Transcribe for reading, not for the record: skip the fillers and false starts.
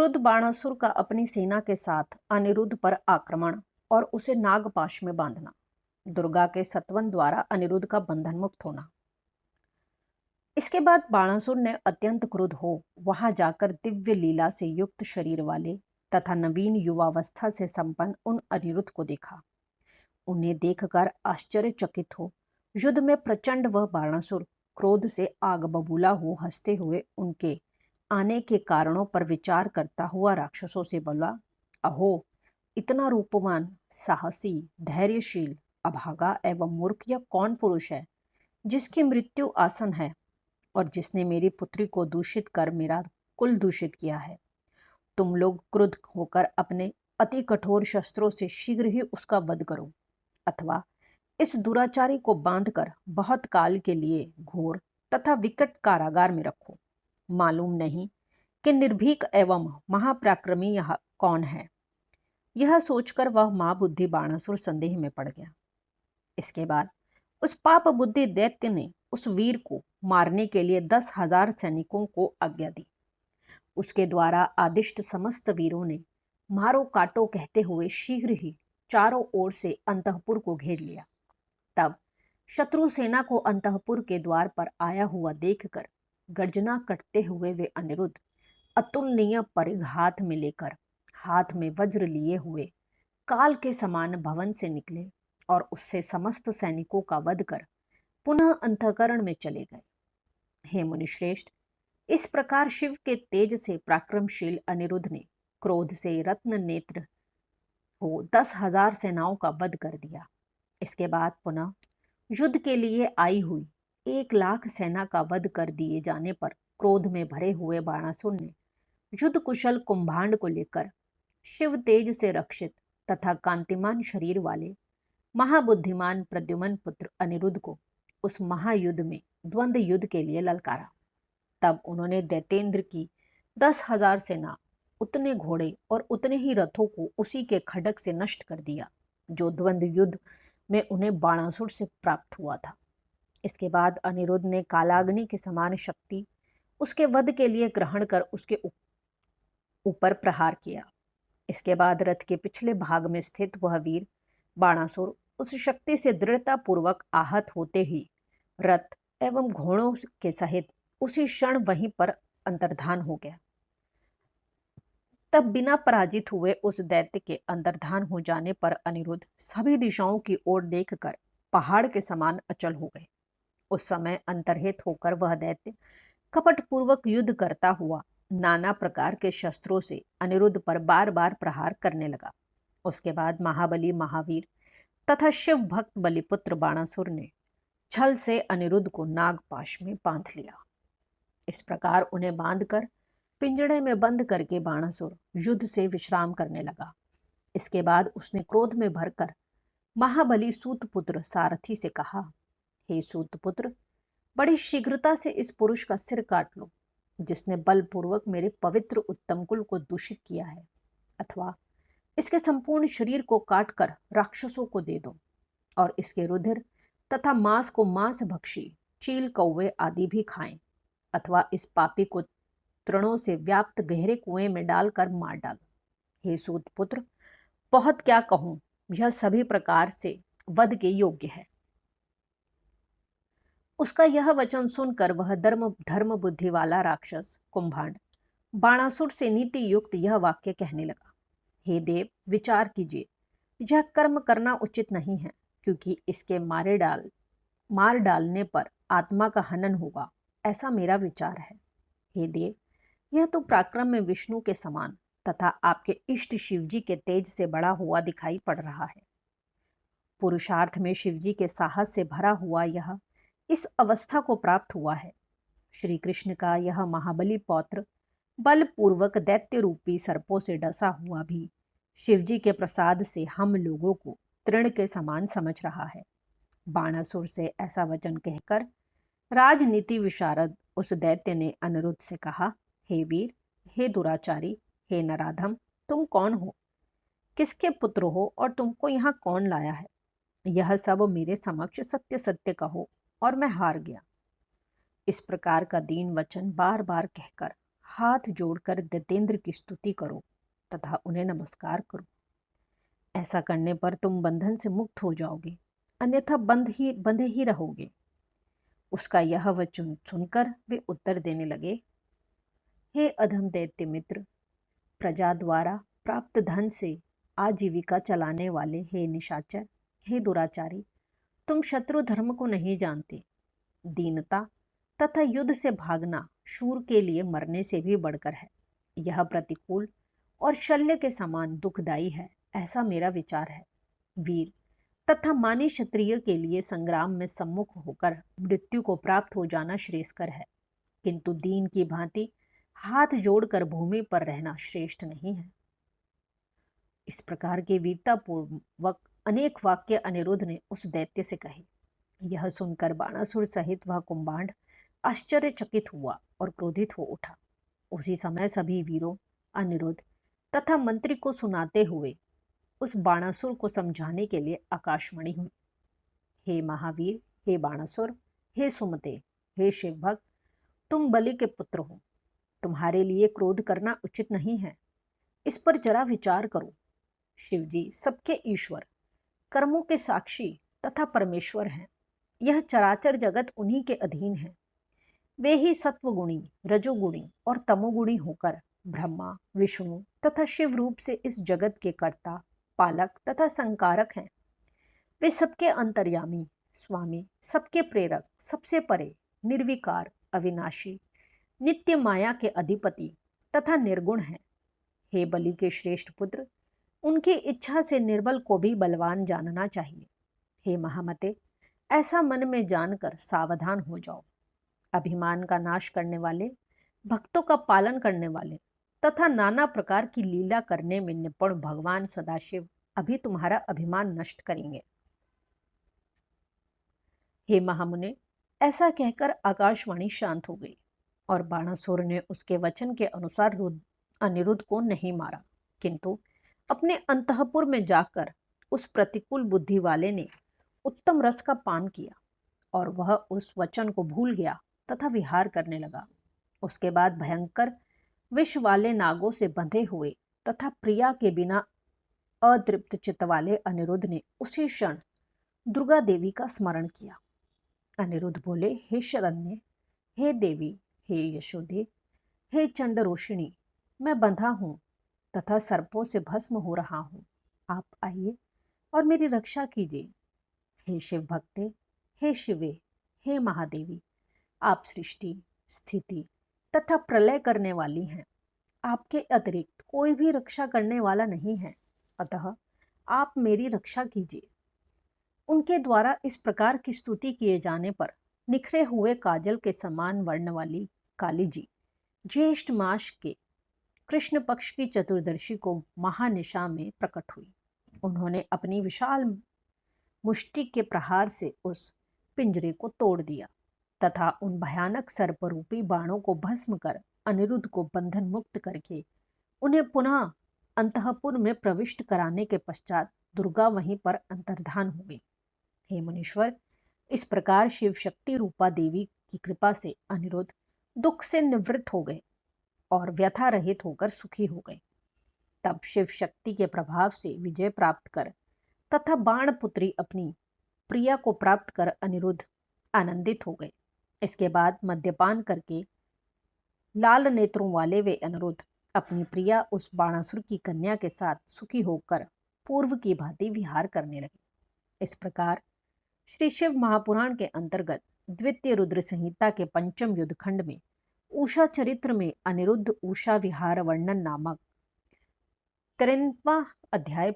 क्रुद्ध बाणासुर का अपनी सेना के साथ अनिरुद्ध पर आक्रमण और उसे नागपाश में बांधना। दुर्गा के सतवन द्वारा अनिरुद्ध का बंधन मुक्त होना। इसके बाद बाणासुर ने अत्यंत क्रुद्ध हो वहां जाकर दिव्य लीला से युक्त शरीर वाले तथा नवीन युवावस्था से संपन्न उन अनिरुद्ध को देखा। उन्हें देखकर आश्चर्यचकित हो युद्ध में प्रचंड वह बाणासुर क्रोध से आग बबूला हो हंसते हुए उनके आने के कारणों पर विचार करता हुआ राक्षसों से बोला, अहो, इतना रूपवान, साहसी, धैर्यशील, अभागा एवं मूर्ख यह कौन पुरुष है जिसकी मृत्यु आसन है और जिसने मेरी पुत्री को दूषित कर मेरा कुल दूषित किया है। तुम लोग क्रुद्ध होकर अपने अति कठोर शस्त्रों से शीघ्र ही उसका वध करो अथवा इस दुराचारी को बांधकर बहुत काल के लिए घोर तथा विकट कारागार में रखो। मालूम नहीं कि निर्भीक एवं महापराक्रमी यह कौन है। यह सोचकर वह मां बुद्धि बाणासुर संदेह में पड़ गया। इसके बाद उस पाप बुद्धि दैत्य ने उस वीर को मारने के लिए 10,000 सैनिकों को आज्ञा दी। उसके द्वारा आदिष्ट समस्त वीरों ने मारो काटो कहते हुए शीघ्र ही चारों ओर से अंतःपुर को घेर लिया। तब शत्रु सेना को अंतःपुर के द्वार पर आया हुआ देखकर गर्जना करते हुए वे अनिरुद्ध अतुलनीय परिघ हाथ में लेकर हाथ में वज्र लिए हुए काल के समान भवन से निकले और उससे समस्त सैनिकों का वध कर पुनः अंतःकरण में चले गए। हे मुनिश्रेष्ठ, इस प्रकार शिव के तेज से पराक्रमशील अनिरुद्ध ने क्रोध से रत्न नेत्र हो 10,000 सेनाओं का वध कर दिया। इसके बाद पुनः युद्ध के लिए आई हुई 1,00,000 सेना का वध कर दिए जाने पर क्रोध में भरे हुए बाणासुर ने युद्ध कुशल कुंभांड को लेकर शिव तेज से रक्षित तथा कांतिमान शरीर वाले महाबुद्धिमान प्रद्युम्न पुत्र अनिरुद्ध को उस महायुद्ध में द्वंद्व युद्ध के लिए ललकारा। तब उन्होंने दैतेंद्र की 10,000 सेना, उतने घोड़े और उतने ही रथों को उसी के खड्ग से नष्ट कर दिया जो द्वंद्व युद्ध में उन्हें बाणासुर से प्राप्त हुआ था। इसके बाद अनिरुद्ध ने कालाग्नि के समान शक्ति उसके वध के लिए ग्रहण कर उसके ऊपर प्रहार किया। इसके बाद रथ के पिछले भाग में स्थित वह वीर बाणासुर उस शक्ति से दृढ़ता पूर्वक आहत होते ही रथ एवं घोड़ों के सहित उसी क्षण वहीं पर अंतर्धान हो गया। तब बिना पराजित हुए उस दैत्य के अंतर्धान हो जाने पर अनिरुद्ध सभी दिशाओं की ओर देखकर पहाड़ के समान अचल हो गए। उस समय अंतर्हित होकर वह दैत्य कपट पूर्वक युद्ध करता हुआ नाना प्रकार के शस्त्रों से अनिरुद्ध पर बार बार प्रहार करने लगा। उसके बाद महाबली महावीर तथा शिव भक्त बलिपुत्र बाणासुर ने छल से अनिरुद्ध को नागपाश में बांध लिया। इस प्रकार उन्हें बांधकर पिंजड़े में बंद करके बाणासुर युद्ध से विश्राम करने लगा। इसके बाद उसने क्रोध में भरकर महाबली सूतपुत्र सारथी से कहा, हे सूतपुत्र, बड़ी शीघ्रता से इस पुरुष का सिर काट लो जिसने बलपूर्वक मेरे पवित्र उत्तम कुल को दूषित किया है, अथवा इसके संपूर्ण शरीर को काटकर राक्षसों को दे दो और इसके रुधिर तथा मांस को मांस भक्षी चील कौवे आदि भी खाएं, अथवा इस पापी को तृणों से व्याप्त गहरे कुएं में डालकर मार डालो। हे सूतपुत्र, बहुत क्या कहूं, यह सभी प्रकार से वध के योग्य है। उसका यह वचन सुनकर वह धर्म बुद्धि वाला राक्षस कुंभांड बाणासुर से नीति युक्त यह वाक्य कहने लगा, हे देव, विचार कीजिए, यह कर्म करना उचित नहीं है क्योंकि इसके मार डालने पर आत्मा का हनन होगा, ऐसा मेरा विचार है। हे देव, यह तो पराक्रम में विष्णु के समान तथा आपके इष्ट शिवजी के तेज से बड़ा हुआ दिखाई पड़ रहा है। पुरुषार्थ में शिवजी के साहस से भरा हुआ यह इस अवस्था को प्राप्त हुआ है। श्री कृष्ण का यह महाबली पौत्र बलपूर्वक दैत्य रूपी सर्पों से डसा हुआ भी शिवजी के प्रसाद से हम लोगों को तृण के समान समझ रहा है। बाणासुर से ऐसा वचन कहकर राजनीति विशारद उस दैत्य ने अनिरुद्ध से कहा, हे वीर, हे दुराचारी, हे नराधम, तुम कौन हो, किसके पुत्र हो और तुमको यहाँ कौन लाया है? यह सब मेरे समक्ष सत्य सत्य कहो और मैं हार गया। इस प्रकार का दीन वचन बार बार कहकर हाथ जोड़कर दैतेंद्र की स्तुति करो तथा उन्हें नमस्कार करो। ऐसा करने पर तुम बंधन से मुक्त हो जाओगे, अन्यथा बंधे ही रहोगे। उसका यह वचन सुनकर वे उत्तर देने लगे, हे अधम दैत्य मित्र, प्रजा द्वारा प्राप्त धन से आजीविका चलाने वाले हे निशाचर, हे दुराचारी, तुम शत्रु धर्म को नहीं जानते। दीनता तथा युद्ध से भागना शूर के लिए मरने से भी बढ़कर है। यह प्रतिकूल और शल्य के समान दुखदायी है, ऐसा मेरा विचार है। वीर तथा मानी क्षत्रिय के लिए संग्राम में सम्मुख होकर मृत्यु को प्राप्त हो जाना श्रेयस्कर है, किंतु दीन की भांति हाथ जोड़कर भूमि पर रहना श्रेष्ठ नहीं है। इस प्रकार के वीरतापूर्वक अनेक वाक्य अनिरुद्ध ने उस दैत्य से कहे। यह सुनकर बाणासुर सहित वह कुंभांड आश्चर्यचकित हुआ और क्रोधित हो उठा। उसी समय सभी वीरों, अनिरुद्ध तथा मंत्री को सुनाते हुए उस बाणासुर को समझाने के लिए आकाशवाणी हुई। हे महावीर, हे बाणासुर, हे सुमते, हे शिव भक्त, तुम बलि के पुत्र हो। तुम्हारे लिए क्रोध करना उचित नहीं है। इस पर जरा विचार करो। शिव जी सबके ईश्वर, कर्मों के साक्षी तथा परमेश्वर हैं। यह चराचर जगत उन्हीं के अधीन है। वे ही सत्वगुणी, रजोगुणी और तमोगुणी होकर ब्रह्मा, विष्णु तथा शिव रूप से इस जगत के कर्ता, पालक तथा संकारक हैं। वे सबके अंतर्यामी, स्वामी, सबके प्रेरक, सबसे परे, निर्विकार, अविनाशी, नित्य माया के अधिपति तथा निर्गुण हैं। हे बलि के श्रेष्ठ पुत्र, उनकी इच्छा से निर्बल को भी बलवान जानना चाहिए। हे महामते, ऐसा मन में जानकर सावधान हो जाओ। अभिमान का नाश करने वाले, भक्तों का पालन करने वाले तथा नाना प्रकार की लीला करने में निपुण भगवान सदाशिव अभी तुम्हारा अभिमान नष्ट करेंगे। हे महामुने, ऐसा कहकर आकाशवाणी शांत हो गई और बाणासुर ने उसके वचन के अनुसार अनिरुद्ध को नहीं मारा, किंतु अपने अंतःपुर में जाकर उस प्रतिकूल बुद्धि वाले ने उत्तम रस का पान किया और वह उस वचन को भूल गया तथा विहार करने लगा। उसके बाद भयंकर विष वाले नागों से बंधे हुए तथा प्रिया के बिना अतृप्त चित्त वाले अनिरुद्ध ने उसी क्षण दुर्गा देवी का स्मरण किया। अनिरुद्ध बोले, हे शरण्य, हे देवी, हे यशोदे, हे चंडरोषिणी, मैं बंधा हूँ तथा सर्पों से भस्म हो रहा हूँ। आप आइए और मेरी रक्षा कीजिए। हे शिव भक्ते, हे शिवे, हे महादेवी, आप सृष्टि, स्थिति तथा प्रलय करने वाली हैं। आपके अतिरिक्त कोई भी रक्षा करने वाला नहीं है, अतः आप मेरी रक्षा कीजिए। उनके द्वारा इस प्रकार की स्तुति किए जाने पर निखरे हुए काजल के समान वर्ण वाली काली जी ज्येष्ठ मास के कृष्ण पक्ष की चतुर्दशी को महानिशा में प्रकट हुई। उन्होंने अपनी विशाल मुष्टि के प्रहार से उस पिंजरे को तोड़ दिया तथा उन भयानक सर्परूपी बाणों को भस्म कर अनिरुद्ध को बंधन मुक्त करके उन्हें पुनः अंतःपुर में प्रविष्ट कराने के पश्चात दुर्गा वहीं पर अंतर्धान हो गई। हे मुनीश्वर, इस प्रकार शिव शक्ति रूपा देवी की कृपा से अनिरुद्ध दुख से निवृत्त हो गए और व्यथा रहित होकर सुखी हो गए। तब शिव शक्ति के प्रभाव से विजय प्राप्त कर तथा बाण पुत्री अपनी प्रिया को प्राप्त कर अनिरुद्ध आनंदित हो गए। इसके बाद मद्यपान करके लाल नेत्रों वाले वे अनिरुद्ध अपनी प्रिया उस बाणासुर की कन्या के साथ सुखी होकर पूर्व की भांति विहार करने लगे। इस प्रकार श्री शिव महापुराण के अंतर्गत द्वितीय रुद्र संहिता के पंचम युद्ध खंड में उषा चरित्र में अनिरुद्ध उषा विहार वर्णन नामक 53वां अध्याय